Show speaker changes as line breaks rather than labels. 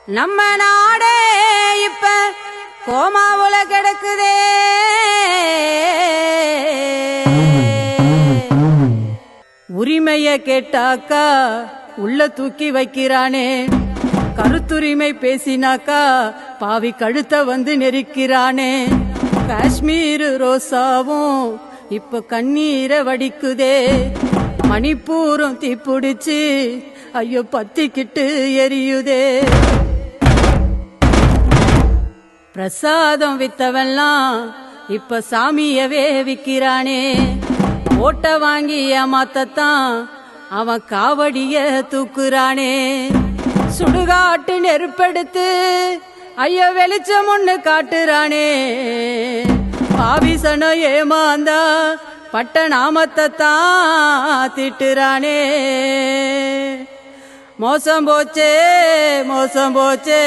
நம்ம நாடே இப்ப கோமாவுல கிடக்குதே. உரிமைய கேட்டாக்கா உள்ள தூக்கி வைக்கிறானே, கருத்துரிமை பேசினாக்கா பாவி கழுத்த வந்து நெரிக்கிறானே. காஷ்மீர் ரோசாவும் இப்ப கண்ணீரை வடிக்குதே, மணிப்பூரும் தீப்பிடிச்சு ஐயோ பத்திக்கிட்டு எரியுதே. பிரசாதம் வித்தவெல்லாம் இப்ப சாமியவே விக்கிறானே, ஓட்ட வாங்கி ஏமாத்தத்தான் அவன் காவடிய தூக்குறானே. சுடுகாட்டு நெருப்பெடுத்து ஐயோ வெளிச்சம் ஒண்ணு காட்டுறானே, பாவிசன ஏமாந்தா பட்ட நாமத்தான் திட்டுறானே. மோசம் போச்சே மோசம் போச்சே.